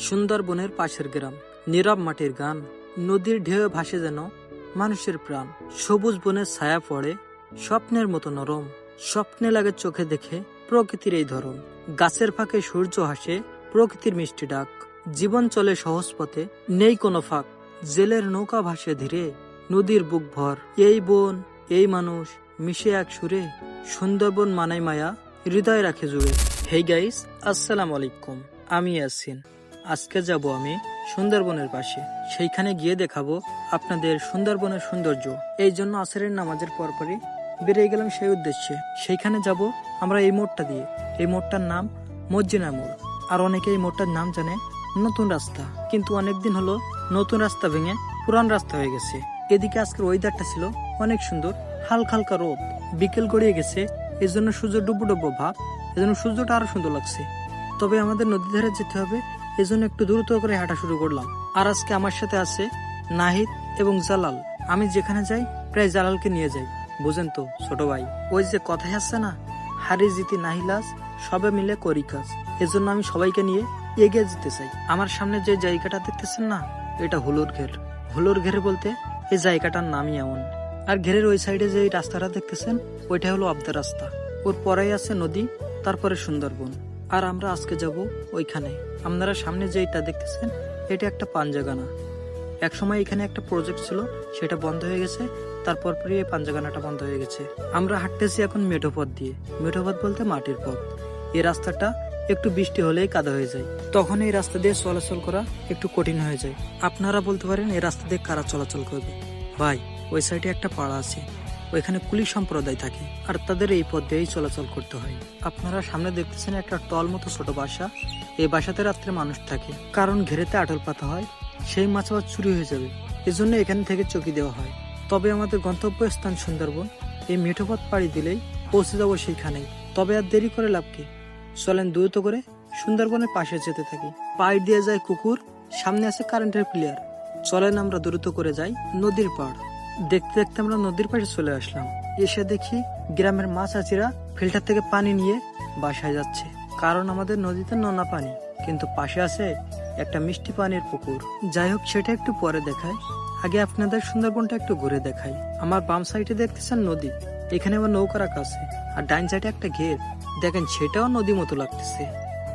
সুন্দরবনের পাশের গ্রাম, নীরব মাটির গান, নদীর ঢেউ ভাসে যেন মানুষের প্রাণ। সবুজ বনের ছায়া পড়ে স্বপ্নের মতো নরম, স্বপ্নে লাগে চোখে দেখে প্রকৃতির এই ধরন। গাছের ফাঁকে সূর্য হাসে, প্রকৃতির মিষ্টি ডাক। জীবন চলে সহজ পথে, নেই কোনো ফাঁক। জেলের নৌকা ভাসে ধীরে, নদীর বুক ভর। এই বন, এই মানুষ মিশে এক সুরে, সুন্দরবন মানাই মায়া, হৃদয় রাখে জুড়ে। হেই গাইস, আসসালামু আলাইকুম। আমি ইয়াসিন। আজকে যাব আমি সুন্দরবনের পাশে। সেইখানে গিয়ে দেখাবো আপনাদের সুন্দরবনের সৌন্দর্য। এই জন্য আসরের নামাজের পরপরই বেরিয়ে গেলাম সেই উদ্দেশ্যে। সেইখানে যাব আমরা এই মোড়টা দিয়ে। এই মোড়টার নাম মসজিনা মোড়। আর অনেকে এই মোড়টার নাম জানে নতুন রাস্তা, কিন্তু অনেকদিন হলো নতুন রাস্তা ভেঙে পুরান রাস্তা হয়ে গেছে। এদিকে আজকের ওয়েদারটা ছিল অনেক সুন্দর, হালকা হালকা রোদ, বিকেল গড়িয়ে গেছে, এই জন্য সূর্য ডুবো ডুবো ভাব, এজন্য সূর্যটা আরো সুন্দর লাগছে। তবে আমাদের নদী ধারে যেতে হবে, এজন্য একটু দ্রুত করে হাঁটা শুরু করলাম। আর আজকে আমার সাথে আছে নাহিদ এবং জালাল। আমি যেখানে যাই প্রায় জালালকে নিয়ে যাই, বুঝেন তো ছোট ভাই। ওই যে কথাই আছে না, হারি জিতি নাহিলাস, সবে মিলে করি কাজ। এজন্য আমি সবাইকে নিয়ে এগিয়ে যেতে চাই। আমার সামনে যে জায়গাটা দেখতেছেন না, এটা হুলোর ঘের। হুলোর ঘের বলতে এই জায়গাটার নামই এমন। আর ঘেরের ওই সাইডে যে রাস্তাটা দেখতেছেন, ওইটা হলো আবদা রাস্তা। ওর পরেই আছে নদী, তারপরে সুন্দরবন। আর আমরা আজকে যাব ওইখানে। আপনারা সামনে যেটা দেখতেছেন, এটা একটা পাঞ্জাগানা। এক সময় এখানে একটা প্রজেক্ট ছিল, সেটা বন্ধ হয়ে গেছে। তারপর এই পাঞ্জাগানাটা বন্ধ হয়ে গেছে। আমরা হাঁটতেছি এখন মেঠো পথ দিয়ে। মেঠো পথ বলতে মাটির পথ। এই রাস্তাটা একটু বৃষ্টি হলেই কাদা হয়ে যায়, তখন এই রাস্তা দিয়ে চলাচল করা একটু কঠিন হয়ে যায়। আপনারা বলতে পারেন এই রাস্তা দিয়ে কারা চলাচল করবে? ভাই, ওই সাইডে একটা পাড়া আছে, ওইখানে কুলি সম্প্রদায় থাকে, আর তাদের এই পথ দিয়েই চলাচল করতে হয়। আপনারা সামনে দেখতেছেন একটা টল মতো ছোট বাসা। এই বাসাতে রাত্রে মানুষ থাকে, কারণ ঘেরেতে আটল পাতা হয়, সেই মাছ আবার চুরি হয়ে যাবে, এজন্য এখান থেকে চকি দেওয়া হয়। তবে আমাদের গন্তব্য স্থান সুন্দরবন। এই মেঠো পথ পাড়ি দিলেই পৌঁছে যাবো সেইখানেই। তবে আর দেরি করে লাভ কি, চলেন দ্রুত করে সুন্দরবনের পাশে যেতে থাকি। পাড় দিয়ে যায় কুকুর, সামনে আছে কারেন্টের প্লেয়ার। চলেন আমরা দ্রুত করে যাই নদীর পাড়। দেখতে দেখতে আমরা নদীর পাশে চলে আসলাম। এসে দেখি গ্রামের মাছ চাচিরা ফিল্টার থেকে পানি নিয়ে বাসায় যাচ্ছে, কারণ আমাদের নদীতে নোনা পানি, কিন্তু পাশে আছে একটা মিষ্টি পানির পুকুর। যাই হোক, সেটা একটু পরে দেখাই, আগে আপনাদের সুন্দরবনটা একটু ঘুরে দেখাই। আমার বাম সাইডে দেখতেছেন নদী, এখানে আবার নৌকা রাখা আছে। আর ডাইন সাইডে একটা ঘের, দেখেন সেটাও নদী মতো লাগতেছে।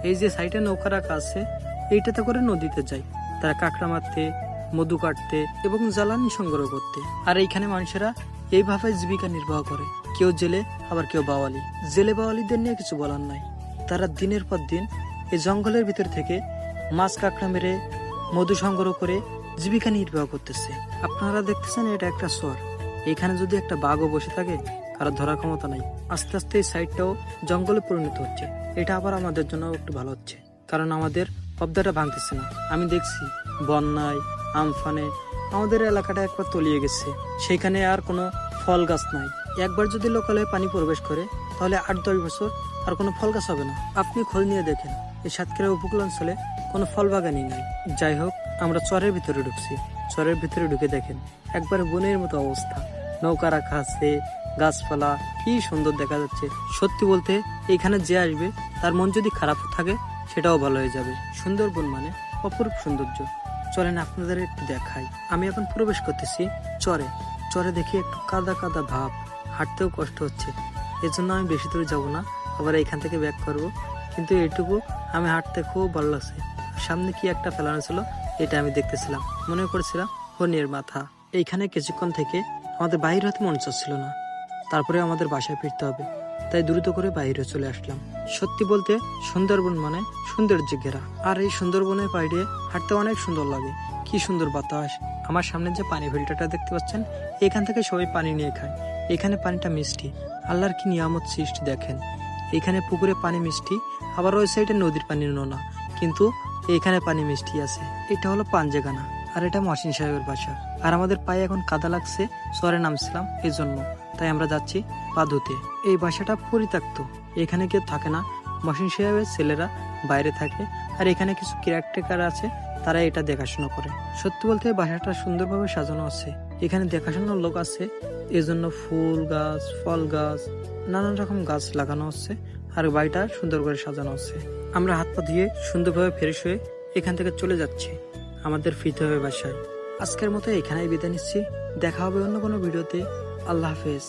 এই যে সাইডে নৌকা রাখা আছে, এইটাতে করে নদীতে যায় তারা কাঁকড়া মারতে, মধু কাটতে এবং জ্বালানি সংগ্রহ করতে। আর এইখানে মানুষেরা এইভাবে জীবিকা নির্বাহ করে, কেউ জেলে, আবার কেউ বাওয়ালি। জেলে বাওয়ালিদের নিয়ে কিছু বলার নাই, তারা দিনের পর দিন এই জঙ্গলের ভিতর থেকে মাছ কাঁকড়া মেরে মধু সংগ্রহ করে জীবিকা নির্বাহ করতেছে। আপনারা দেখতেছেন এটা একটা শহর, এখানে যদি একটা বাঘও বসে থাকে, কারো ধরার ক্ষমতা নাই। আস্তে আস্তে এই সাইডটাও জঙ্গলে পরিণত হচ্ছে। এটা আবার আমাদের জন্য একটু ভালো হচ্ছে, কারণ আমাদের পদ্মাটা ভাঙতেছে না। আমি দেখছি বন্যায়, আমফানে আমাদের এলাকাটা একবার তলিয়ে গেছে, সেখানে আর কোনো ফল গাছ নাই। একবার যদি লোকালয়ে পানি প্রবেশ করে, তাহলে 8-10 বছর আর কোনো ফল গাছ হবে না। আপনি খোঁজ নিয়ে দেখেন, এই সাতক্ষীরা উপকূল অঞ্চলে কোনো ফল বাগানই নাই। যাই হোক, আমরা চরের ভিতরে ঢুকছি। চরের ভিতরে ঢুকে দেখেন একবার বনের মতো অবস্থা, নৌকা রাখা আছে, গাছপালা, কি সুন্দর দেখা যাচ্ছে। সত্যি বলতে এখানে যে আসবে তার মন যদি খারাপ থাকে, সেটাও ভালো হয়ে যাবে। সুন্দরবন মানে অপরূপ সৌন্দর্য। চলেন আপনাদের একটু দেখাই। আমি এখন প্রবেশ করতেছি চরে। চরে দেখি একটু কাদা কাদা ভাব, হাঁটতেও কষ্ট হচ্ছে, এজন্য আমি বেশি দূরে যাব না, আবার এখান থেকে ব্যাক করব। কিন্তু এইটুকু আমি হাঁটতে খুব ভালো লাগছে। সামনে কি একটা ফেলানো ছিল, এটা আমি দেখতেছিলাম, মনে করছিলাম হরিণের মাথা। এইখানে কিছুক্ষণ থেকে আমাদের বাইরে হতে মন চাচ্ছিল না, তারপরে আমাদের বাসায় ফিরতে হবে, তাই দ্রুত করে বাইরে চলে আসলাম। সত্যি বলতে সুন্দরবন মানে সৌন্দর্যে ঘেরা। আর এই সুন্দরবনের বাইরে হাঁটতে অনেক সুন্দর লাগে, কি সুন্দর বাতাস। আমার সামনে যে পানি ফিল্টারটা দেখতে পাচ্ছেন, এখান থেকে সবাই পানি নিয়ে খায়। এখানে পানিটা মিষ্টি, আল্লাহর কি নিয়ামত সৃষ্টি দেখেন। এখানে পুকুরে পানি মিষ্টি, আবার ওই সাইডে নদীর পানি নোনা, কিন্তু এখানে পানি মিষ্টি আছে। এটা হলো পাঞ্জাগানা, আর এটা মহসিন সাহেবের বাসা। আর আমাদের পায়ে এখন কাদা লাগছে, চরে নামছিলাম এই জন্য, তাই আমরা যাচ্ছি পা ধুতে। এই বাসাটা পরিত্যক্ত, এখানে কেউ থাকে না। মহসিন সাহেবের ছেলেরা বাইরে থাকে, আর এখানে কিছু কেয়ারটেকার আছে, তারা এটা দেখাশোনা করে। সত্যি বলতে বাসাটা সুন্দরভাবে সাজানো আছে, এখানে দেখাশোনার লোক আছে, এজন্য ফুল গাছ, ফল গাছ, নানান রকম গাছ লাগানো হচ্ছে, আর বাড়িটা সুন্দর করে সাজানো আছে। আমরা হাত পা ধুয়ে সুন্দরভাবে ফ্রেশ হয়ে এখান থেকে চলে যাচ্ছি, আমাদের ফিরতে হবে বাসায়। আজকের মতো এখানেই বিদায় নিচ্ছি, দেখা হবে অন্য কোনো ভিডিওতে। আল্লাহ হাফেজ।